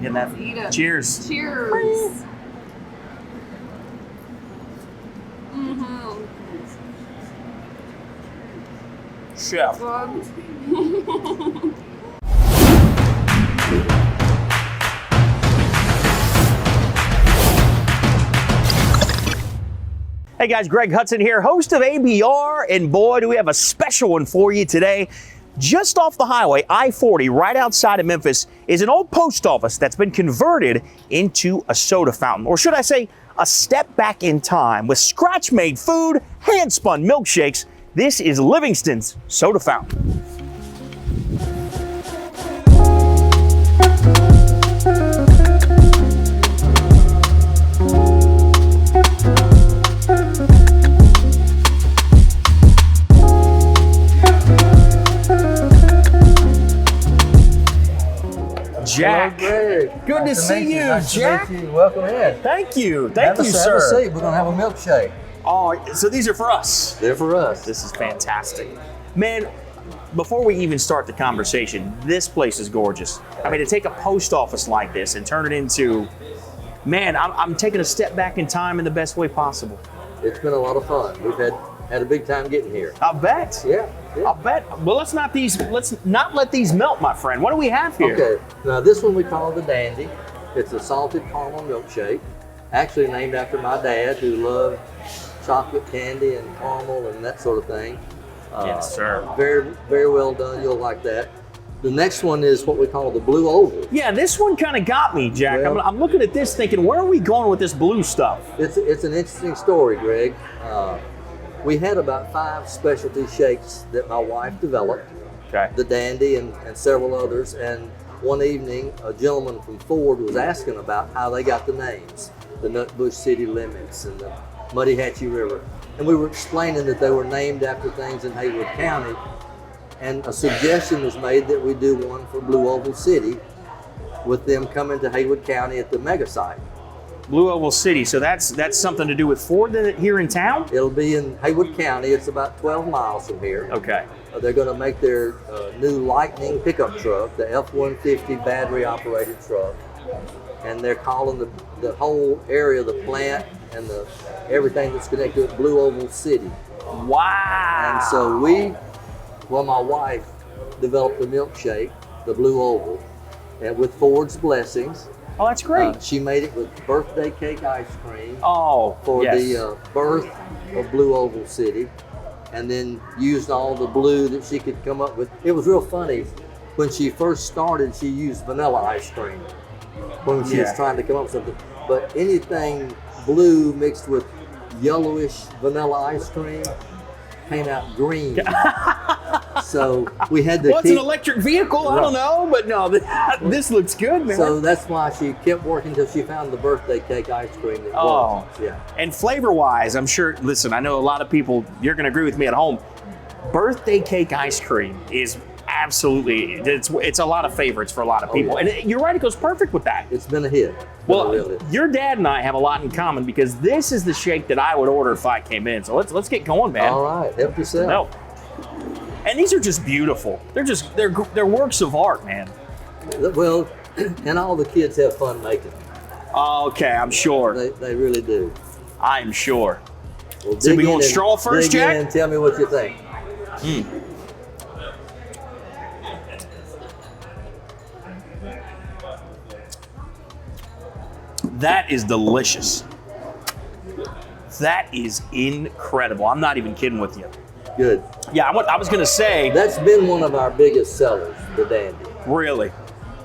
drinking that. Let's eat it. Cheers. Cheers. Chef. Hey guys, Greg Hudson here, host of ABR, and boy, do we have a special one for you today. Just off the highway, I-40, right outside of Memphis, is an old post office that's been converted into a soda fountain, or should I say, a step back in time with scratch-made food, hand-spun milkshakes. This is Livingston's soda fountain. Jack, Greg. Good to see you, Nice Jack. To meet you. Welcome in. Thank you, Have a sir. seat. We're gonna have a milkshake. Oh, so these are for us. They're for us. This is fantastic. Man, before we even start the conversation, this place is gorgeous. I mean, to take a post office like this and turn it into, man, I'm taking a step back in time in the best way possible. It's been a lot of fun. We've had a big time getting here. I'll bet. Yeah. I'll bet. Well, let's not let these melt, my friend. What do we have here? Okay. Now this one we call the Dandy. It's a salted caramel milkshake, actually named after my dad, who loved chocolate candy and caramel and that sort of thing. Yes, sir. Very, very well done. You'll like that. The next one is what we call the Blue Oval. Yeah, this one kind of got me, Jack. Well, I'm looking at this thinking, where are we going with this blue stuff? It's an interesting story, Greg. We had about 5 specialty shakes that my wife developed, Okay. the Dandy and several others. And one evening, a gentleman from Ford was asking about how they got the names, the Nutbush City Limits and the Muddy Hatchie River. And we were explaining that they were named after things in Haywood County. And a suggestion was made that we do one for Blue Oval City with them coming to Haywood County at the mega site. Blue Oval City. So that's something to do with Ford here in town? It'll be in Haywood County. It's about 12 miles from here. Okay. They're going to make their new Lightning pickup truck, the F-150 battery operated truck. And they're calling the whole area, the plant and everything that's connected with Blue Oval City. Wow. And so my wife developed the milkshake, the Blue Oval, and with Ford's blessings. Oh, that's great. She made it with birthday cake ice cream For the birth of Blue Oval City, and then used all the blue that she could come up with. It was real funny. When she first started, she used vanilla ice cream when she was trying to come up with something. But anything blue mixed with yellowish vanilla ice cream came out green. So we had to Well, it's an electric vehicle. I don't know, but no, this looks good, man. So that's why she kept working until she found the birthday cake ice cream that worked. Yeah. And flavor-wise, I'm sure, listen, I know a lot of people, you're going to agree with me at home, birthday cake ice cream is absolutely, it's a lot of favorites for a lot of people. Oh, yeah. And you're right, it goes perfect with that. It's been a hit. Well, Really. your dad and I have a lot in common because this is the shake that I would order if I came in. So let's get going, man. All right, help yourself. No. And these are just beautiful. They're works of art, man. Well, and all the kids have fun making them. Okay, I'm sure. They really do. I'm sure. Well, So dig we in going and- straw first, dig in Jack? and tell me what you think. That is delicious. That is incredible. I'm not even kidding with you. Good. Yeah, I was going to say, That's been one of our biggest sellers, the Dandy. really.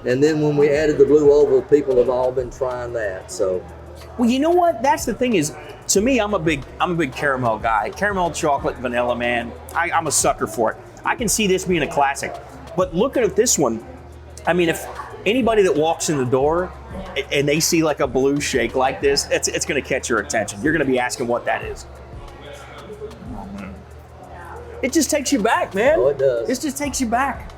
And then when we added the Blue Oval, people have all been trying that. So Well, you know what? That's the thing is, to me, I'm a big caramel guy. Caramel, chocolate, vanilla, man. I'm a sucker for it. I can see this being a classic. But looking at this one, I mean, if anybody that walks in the door and they see like a blue shake like this, it's going to catch your attention. You're going to be asking what that is. It just takes you back, man. Oh, it does. It just takes you back.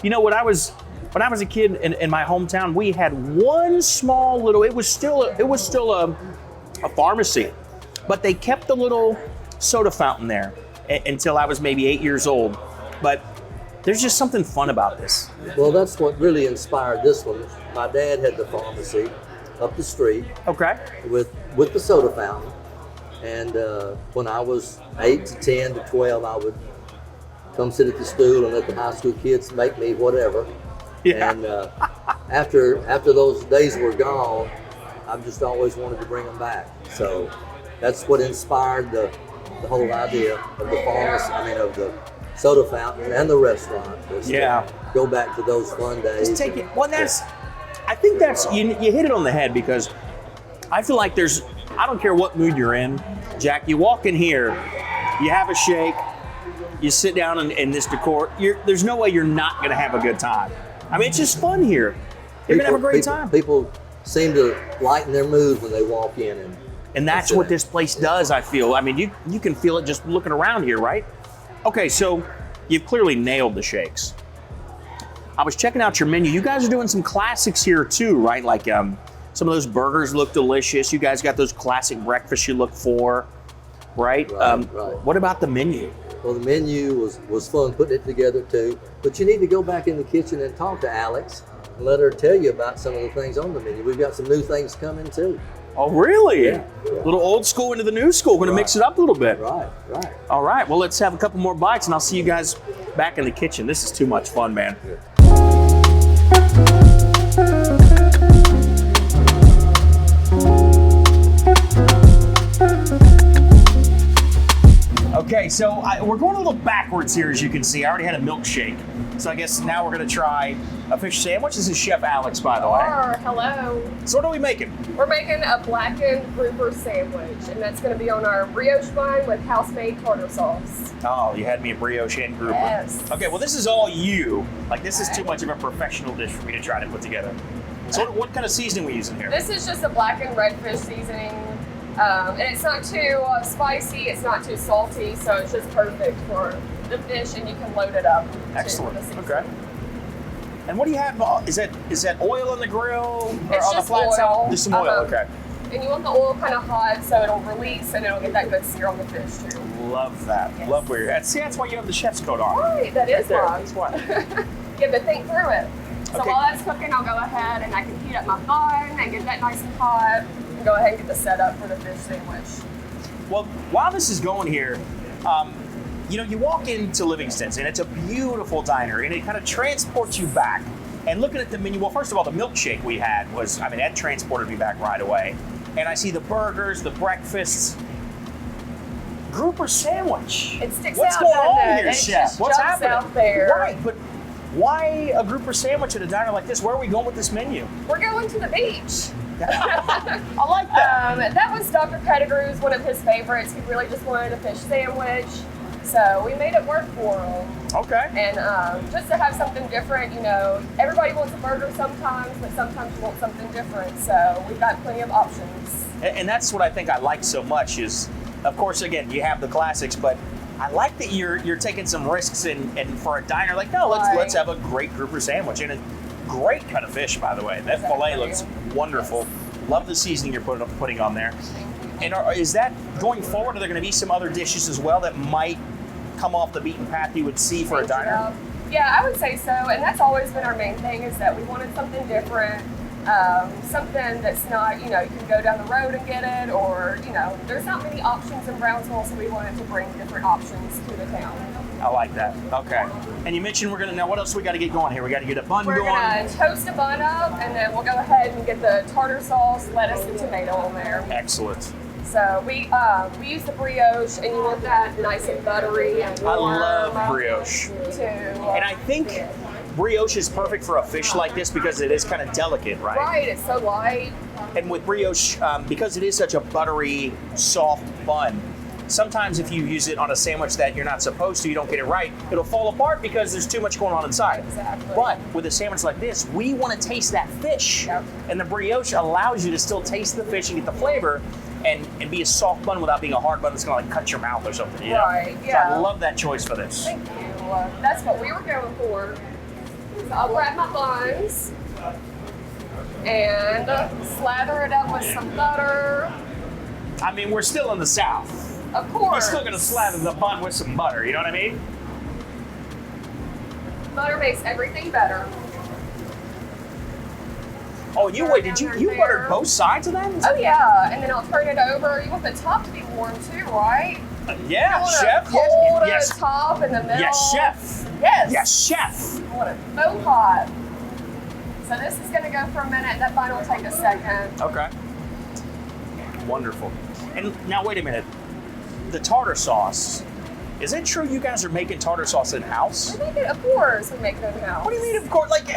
You know, when I was a kid in my hometown, we had one small little. It was still a pharmacy, but they kept the little soda fountain there until I was maybe 8 years old. But There's just something fun about this. Well, that's what really inspired this one. My dad had the pharmacy up the street Okay. with the soda fountain. And when I was 8 to 10 to 12, I would come sit at the stool and let the high school kids make me whatever. Yeah. And after those days were gone, I've just always wanted to bring them back. So that's what inspired the whole idea of the pharmacy. I mean, of the soda fountain and the restaurant. Was to go back to those fun days. Just take it. Well, I think that's you hit it on the head, because I feel like I don't care what mood you're in, Jack. You walk in here, you have a shake, you sit down in this decor. There's no way you're not going to have a good time. I mean, it's just fun here. You're going to have a great time. People seem to lighten their mood when they walk in. And that's what this place does, I feel. I mean, you can feel it just looking around here, right? Okay, so you've clearly nailed the shakes. I was checking out your menu. You guys are doing some classics here too, right? Like some of those burgers look delicious. You guys got those classic breakfasts you look for, right? Right. What about the menu? Well, the menu was fun putting it together too. But you need to go back in the kitchen and talk to Alex and let her tell you about some of the things on the menu. We've got some new things coming too. Oh, really? Yeah. A little old school into the new school. We're going to mix it up a little bit. Right. All right. Well, let's have a couple more bites, and I'll see you guys back in the kitchen. This is too much fun, man. Okay, so we're going a little backwards here, as you can see. I already had a milkshake. So I guess now we're going to try a fish sandwich. This is Chef Alex, by the way. Hello. So what are we making? We're making a blackened grouper sandwich, and that's going to be on our brioche bun with house-made tartar sauce. Oh, you had me a brioche and grouper. Yes. Okay, well, this is all you. Like, this is too much of a professional dish for me to try to put together. So what kind of seasoning are we using here? This is just a blackened redfish seasoning, and it's not too spicy, it's not too salty, so it's just perfect for the fish, and you can load it up. Excellent. Okay. And what do you have? Is that oil on the grill or It's on the just flat oil. side? Just some oil. Okay. And you want the oil kind of hot so it'll release and it'll get that good sear on the fish too. Love that. Yes. Love where you're at. See, that's why you have the chef's coat on. Right, that is there. why. That's why. You have to think through it. So Okay. while that's cooking, I'll go ahead and I can heat up my bun and get that nice and hot and go ahead and get the setup for the fish sandwich. Well, while this is going here, you walk into Livingston's and it's a beautiful diner and it kind of transports you back. And looking at the menu, well, first of all, the milkshake we had that transported me back right away. And I see the burgers, the breakfasts, grouper sandwich. It sticks What's out, going doesn't on it? here, It Chef? just What's jumps happening? out there. Right, but why a grouper sandwich at a diner like this? Where are we going with this menu? We're going to the beach. I like that. That was Dr. Pettigrew's, one of his favorites. He really just wanted a fish sandwich. So we made it work for him. Okay. And just to have something different, everybody wants a burger sometimes, but sometimes you want something different. So we've got plenty of options. And that's what I think I like so much is, of course, again, you have the classics, but I like that you're taking some risks and for a diner, like, no, let's have a great grouper sandwich. And a great cut of fish, by the way. That filet looks wonderful. Yes. Love the seasoning you're putting on there. And is that going forward? Are there going to be some other dishes as well that might come off the beaten path you would see for a diner? Yeah, I would say so. And that's always been our main thing, is that we wanted something different, something that's not, you can go down the road and get it, or, there's not many options in Brownsville, so we wanted to bring different options to the town. I like that. Okay. And you mentioned now what else we got to get going here? We got to get a bun going. We're going to toast a bun up, and then we'll go ahead and get the tartar sauce, lettuce, and tomato on there. Excellent. So we use the brioche, and you want that nice and buttery and warm. I love brioche. Too. And I think brioche is perfect for a fish like this because it is kind of delicate, right? Right, it's so light. And with brioche, because it is such a buttery, soft bun, sometimes if you use it on a sandwich that you're not supposed to, you don't get it right, it'll fall apart because there's too much going on inside. Exactly. But with a sandwich like this, we want to taste that fish. Yep. And the brioche allows you to still taste the fish and get the flavor and be a soft bun without being a hard bun that's going to like cut your mouth or something. You know? Right, yeah. So I love that choice for this. Thank you. That's what we were going for. So I'll grab my buns and slather it up with some butter. I mean, we're still in the South. Of course. We're still going to slather the bun with some butter, you know what I mean? Butter makes everything better. Oh, and you buttered both sides of that? Oh yeah, and then I'll turn it over. You want the top to be warm too, right? Yeah, you want chef. A cold Yes. top in the middle. Yes, chef. Yes. Yes, chef. You want it so hot. So this is going to go for a minute. That bun will take a second. Okay. Wonderful. And now wait a minute. The tartar sauce. Is it true you guys are making tartar sauce in house? We make it, of course, we make it in house. What do you mean, of course? Like,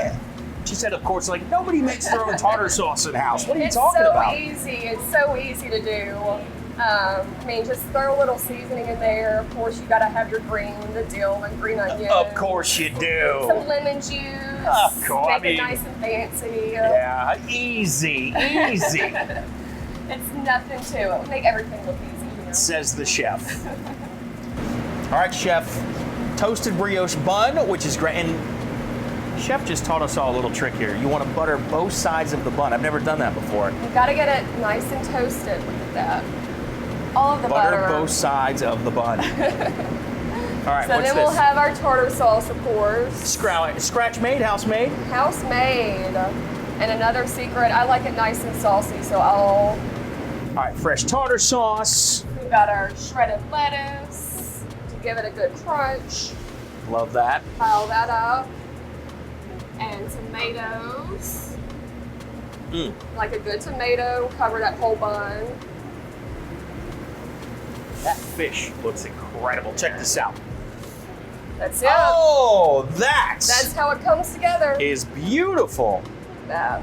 she said, of course. Like, nobody makes their own tartar sauce in house. What are you talking about? It's so easy. It's so easy to do. I mean, just throw a little seasoning in there. Of course, you got to have your green, the dill and green onion. Of course you do. Some lemon juice. Of course. Make it nice and fancy. Yeah, easy. It's nothing to it. It'll make everything look easy here. Says the chef. All right, chef. Toasted brioche bun, which is great. And chef just taught us all a little trick here. You want to butter both sides of the bun. I've never done that before. You got to get it nice and toasted. Look at that. All of the butter. Butter both sides of the bun. All right, So what's then we'll this? have our tartar sauce, of course. Scratch made, house made. House made. And another secret, I like it nice and saucy, so All right, fresh tartar sauce. we've got our shredded lettuce to give it a good crunch. Love that. Pile that up. And tomatoes. Like a good tomato, cover that whole bun. That fish looks incredible. Check this out. That's it. Oh, That's how it comes together. is beautiful. That.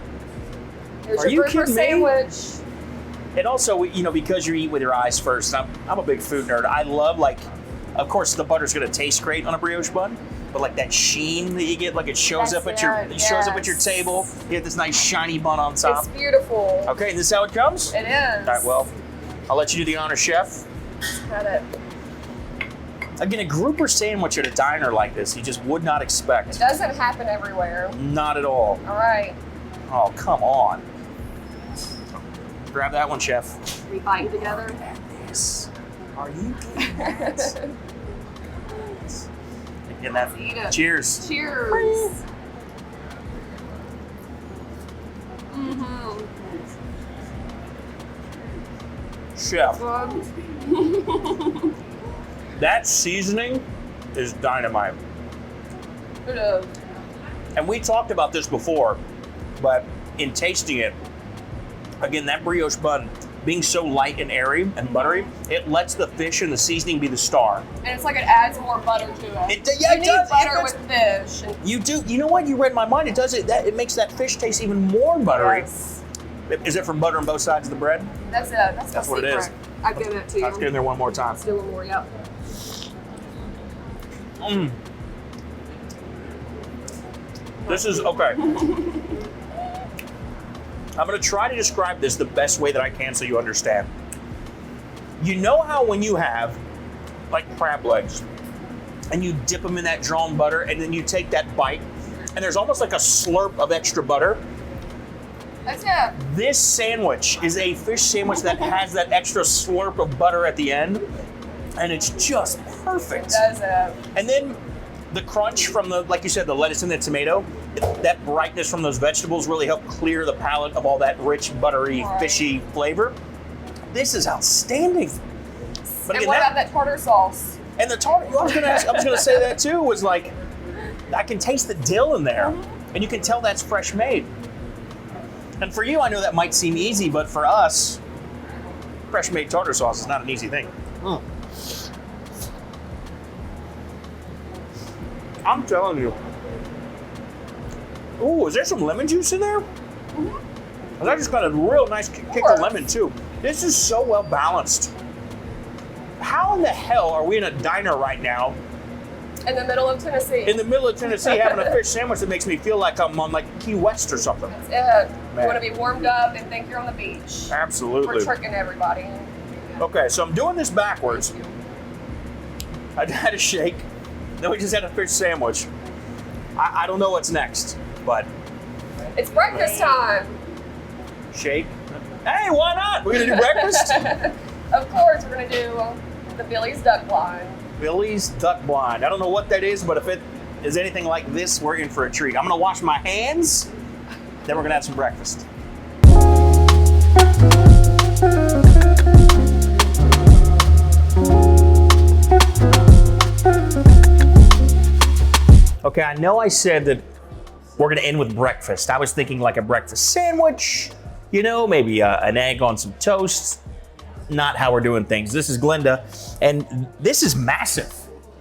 Here's Are your you burger kidding me? sandwich. And also, you know, because you eat with your eyes first, I'm a big food nerd. I love, like, of course, the butter's gonna taste great on a brioche bun, but like that sheen that you get, like it shows That's up at your it, it shows up at your yes. table. You get this nice shiny bun on top. It's beautiful. Okay, and this is how it comes? It is. All right, well, I'll let you do the honor, chef. Got it. Again, a grouper sandwich at a diner like this, you just would not expect. Doesn't happen everywhere. Not at all. All right. Oh, come on. Grab that one, chef. We bite together. Yes. Are you doing that? Again, that. Eat it. Cheers. Cheers. Mm-hmm. Chef, Good. that seasoning is dynamite. It is. And we talked about this before, but in tasting it, again, that brioche bun being so light and airy and buttery, it lets the fish and the seasoning be the star. And it's like it adds more butter to it. Yeah, you it need does. butter It with fish. And You do. You know what? You read my mind. It does it. It makes that fish taste even more buttery. yes. Is it from butter on both sides of the bread? That's it. That's what it is. I give it to you. Let's get in there one more time. Let's do one more, yep. This is okay. I'm going to try to describe this the best way that I can so you understand. You know how when you have like crab legs and you dip them in that drawn butter and then you take that bite and there's almost like a slurp of extra butter? That's it. This sandwich is a fish sandwich that has that extra slurp of butter at the end, and it's just perfect. It does it. And then the crunch from the, like you said, the lettuce and the tomato, that brightness from those vegetables really help clear the palate of all that rich, buttery, Right. fishy flavor. This is outstanding. But And again, what about that tartar sauce? and the tartar, I was gonna say that too, was like, I can taste the dill in there, and you can tell that's fresh made. And for you, I know that might seem easy, but for us, fresh made tartar sauce is not an easy thing. I'm telling you. Ooh, is there some lemon juice in there? And I just got a real nice kick of lemon too. This is so well balanced. How in the hell are we in a diner right now In the middle of Tennessee. in the middle of Tennessee having a fish sandwich that makes me feel like I'm on like Key West or something? That's it. Man. You want to be warmed up and think you're on the beach. Absolutely. We're tricking everybody. Okay, so I'm doing this backwards. I had a shake. Then we just had a fish sandwich. I don't know what's next, but It's breakfast time. shake. Hey, why not? We're gonna do breakfast. Of course, we're going to do the Billy's Duck Blind. Billy's Duck Blind. I don't know what that is, but if it is anything like this, we're in for a treat. I'm gonna wash my hands, then we're gonna have some breakfast. Okay, I know I said that we're gonna end with breakfast. I was thinking like a breakfast sandwich, you know, maybe an egg on some toast. Not how we're doing things. This is Glenda, and this is massive.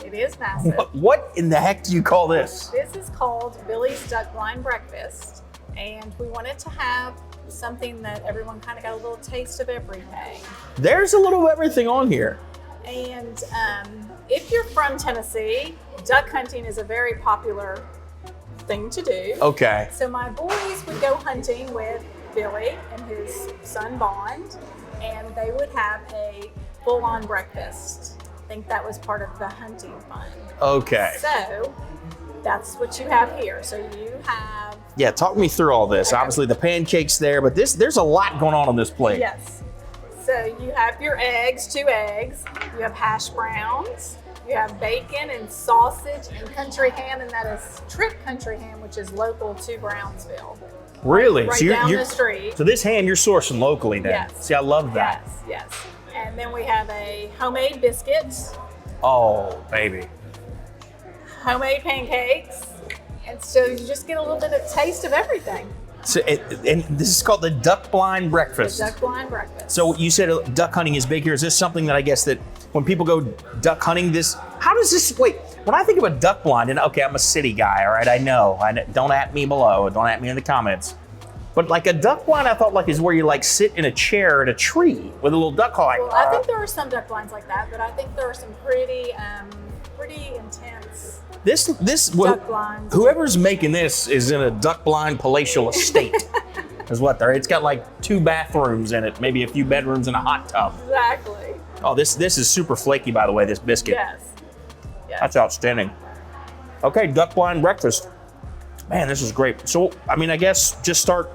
It is massive. What in the heck do you call this? This is called Billy's Duck Blind Breakfast, and we wanted to have something that everyone kind of got a little taste of everything. There's a little of everything on here. And if you're from Tennessee, duck hunting is a very popular thing to do. Okay. So my boys would go hunting with Billy and his son Bond, and they would have a full-on breakfast. I think that was part of the hunting fun. Okay. So that's what you have here. So you have... Yeah, talk me through all this. Okay. Obviously the pancakes there, but there's a lot going on this plate. Yes. So you have your eggs, 2 eggs. You have hash browns. You have bacon and sausage and country ham, and that is Trip Country Ham, which is local to Brownsville. Really? Right So down the street. So this ham you're sourcing locally then? Yes. See, I love that. Yes, yes. And then we have a homemade biscuit, Oh, baby. homemade pancakes, and so you just get a little bit of taste of everything. So, and this is called the Duck Blind Breakfast. The duck blind breakfast. So you said duck hunting is big here. Is this something that I guess that when people go duck hunting, how does this, wait, when I think of a duck blind, and okay, I'm a city guy, all right, I know, don't at me below, don't at me in the comments. But like a duck blind, I thought like is where you like sit in a chair at a tree with a little duck call. Like, Well, I think there are some duck blinds like that, but I think there are some pretty intense duck blinds. Whoever's making this is in a duck blind palatial estate. Is what they're. It's got like 2 bathrooms in it, maybe a few bedrooms and a hot tub. Exactly. Oh, this is super flaky, by the way. This biscuit. Yes. Yes. That's outstanding. Okay, duck blind breakfast. Man, this is great. So, I mean, I guess just start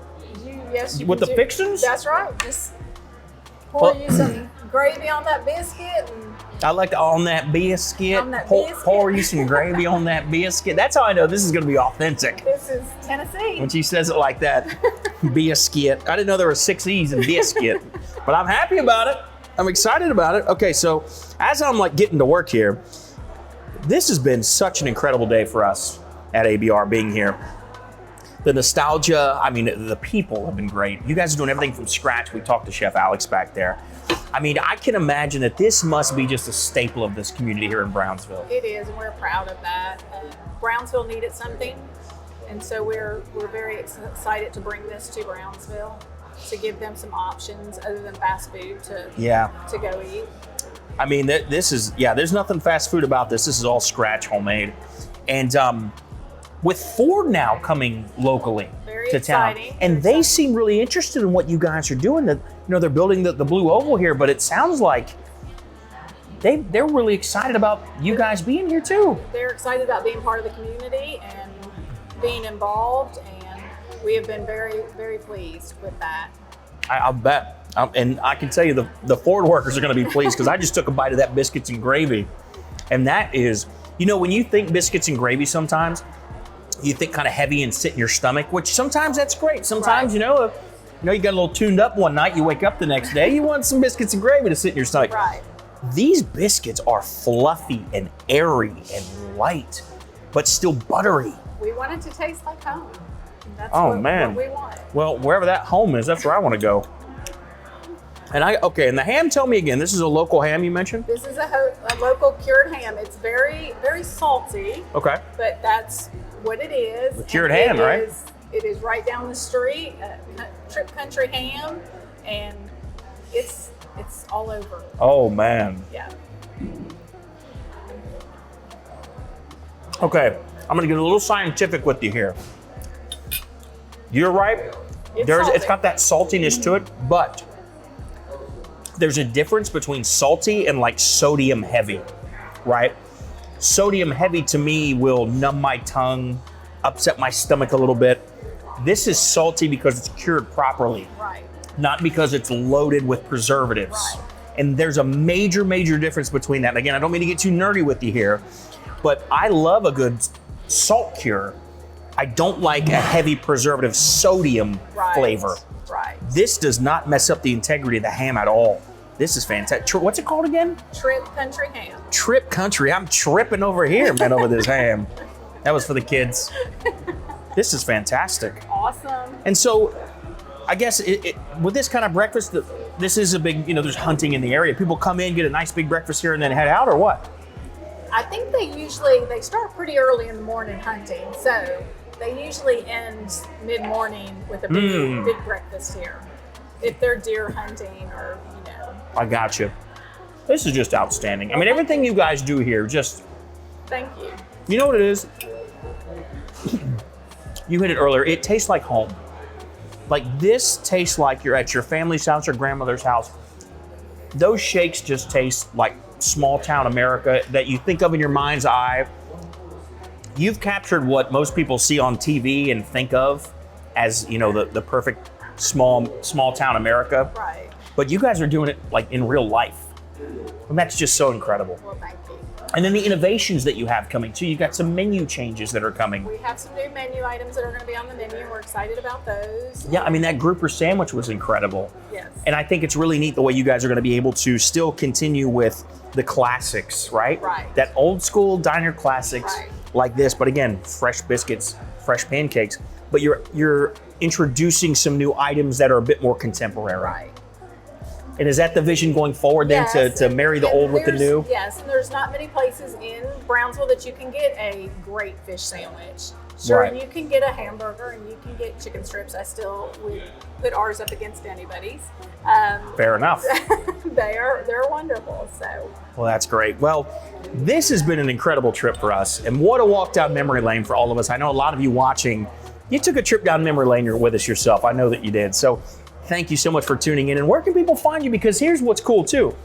You with the can fixins? That's right. Just pour Well- you some gravy on that biscuit. And I like to on that biscuit. On that pour, biscuit. pour you some gravy on that biscuit. That's how I know this is going to be authentic. this is Tennessee. When she says it like that, biscuit. I didn't know there were 6 E's in biscuit, but I'm happy about it. I'm excited about it. Okay, so as I'm like getting to work here, this has been such an incredible day for us at ABR being here. The nostalgia, I mean, the people have been great. You guys are doing everything from scratch. We talked to Chef Alex back there. I mean, I can imagine that this must be just a staple of this community here in Brownsville. It is, and we're proud of that. Brownsville needed something, and so we're very excited to bring this to Brownsville to give them some options other than fast food to go eat. I mean, this is, there's nothing fast food about this. This is all scratch, homemade. And with Ford now coming locally Very to town, exciting. and they seem really interested in what you guys are doing. That, you know, they're building the Blue Oval here, but it sounds like they're really excited about you guys being here too. They're excited about being part of the community and being involved, and we have been very, very pleased with that. I'll bet. And I can tell you the Ford workers are going to be pleased because I just took a bite of that biscuits and gravy. And that is, you know, when you think biscuits and gravy sometimes, you think kind of heavy and sit in your stomach, which sometimes that's great. Sometimes, Right. you know, you got a little tuned up one night, you wake up the next day, you want some biscuits and gravy to sit in your stomach. Right. These biscuits are fluffy and airy and light, but still buttery. We want it to taste like home. That's Oh, man. what we want. Well, wherever that home is, that's where I want to go. And and the ham, tell me again, this is a local ham you mentioned? This is a local cured ham. It's very, very salty, Okay. but that's what it is. The cured And ham, right? It is right down the street, Trip Country Ham, and it's all over. Oh, man. Yeah. Okay, I'm gonna get a little scientific with you here. You're right. It's It's salty. got that saltiness to it, but there's a difference between salty and like sodium heavy, right? Sodium heavy to me will numb my tongue, upset my stomach a little bit. This is salty because it's cured properly, Right. not because it's loaded with preservatives. Right. And there's a major, major difference between that. And again, I don't mean to get too nerdy with you here, but I love a good salt cure. I don't like a heavy preservative sodium flavor. Right. This does not mess up the integrity of the ham at all. This is fantastic. What's it called again? Trip Country Ham. Trip Country. I'm tripping over here, man, over this ham. That was for the kids. This is fantastic. Awesome. And so, I guess with this kind of breakfast, this is a big, there's hunting in the area. People come in, get a nice big breakfast here, and then head out, or what? I think they start pretty early in the morning hunting, so they usually end mid-morning with a big breakfast here. If they're deer hunting or, I got you. This is just outstanding. I mean, everything you guys do here, just... Thank you. You know what it is? You hit it earlier. It tastes like home. Like, this tastes like you're at your family's house or grandmother's house. Those shakes just taste like small town America that you think of in your mind's eye. You've captured what most people see on TV and think of as, the perfect small town America. Right. But you guys are doing it like in real life. And that's just so incredible. Well, thank you. And then the innovations that you have coming too. You've got some menu changes that are coming. We have some new menu items that are going to be on the menu. We're excited about those. Yeah, I mean, that grouper sandwich was incredible. Yes. And I think it's really neat the way you guys are going to be able to still continue with the classics, right? Right. That old school diner classics like this, but again, fresh biscuits, fresh pancakes. But you're introducing some new items that are a bit more contemporary. Right. And is that the vision going forward then, to marry the old with the new? Yes, and there's not many places in Brownsville that you can get a great fish sandwich. Sure, you can get a hamburger and you can get chicken strips. I still would put ours up against anybody's. Fair enough. They're wonderful. So. Well, that's great. Well, this has been an incredible trip for us, and what a walk down memory lane for all of us. I know a lot of you watching, you took a trip down memory lane. You're with us yourself. I know that you did. So. Thank you so much for tuning in. And where can people find you? Because here's what's cool too.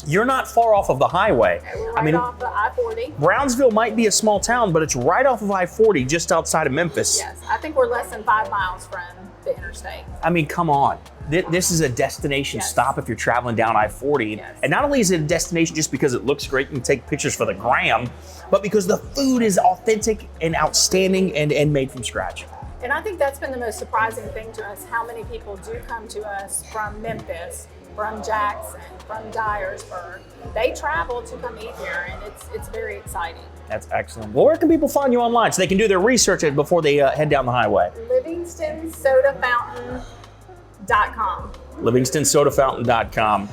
You're not far off of the highway. We're right off the I-40. Brownsville might be a small town, but it's right off of I-40 just outside of Memphis. Yes, I think we're less than 5 miles from the interstate. I mean, come on. This is a destination stop if you're traveling down I-40. Yes. And not only is it a destination just because it looks great and take pictures for the gram, but because the food is authentic and outstanding and made from scratch. And I think that's been the most surprising thing to us, how many people do come to us from Memphis, from Jackson, from Dyersburg. They travel to come eat here, and it's very exciting. That's excellent. Well, where can people find you online so they can do their research before they head down the highway? LivingstonSodaFountain.com. LivingstonSodaFountain.com.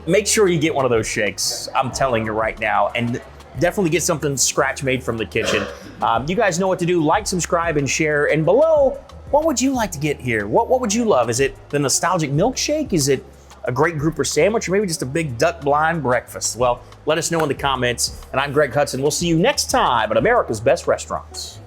Make sure you get one of those shakes. I'm telling you right now. And definitely get something scratch made from the kitchen. You guys know what to do. Like, subscribe, and share. And below, what would you like to get here? What would you love? Is it the nostalgic milkshake? Is it a great grouper sandwich? Or maybe just a big duck blind breakfast? Well, let us know in the comments. And I'm Greg Hudson. We'll see you next time at America's Best Restaurants.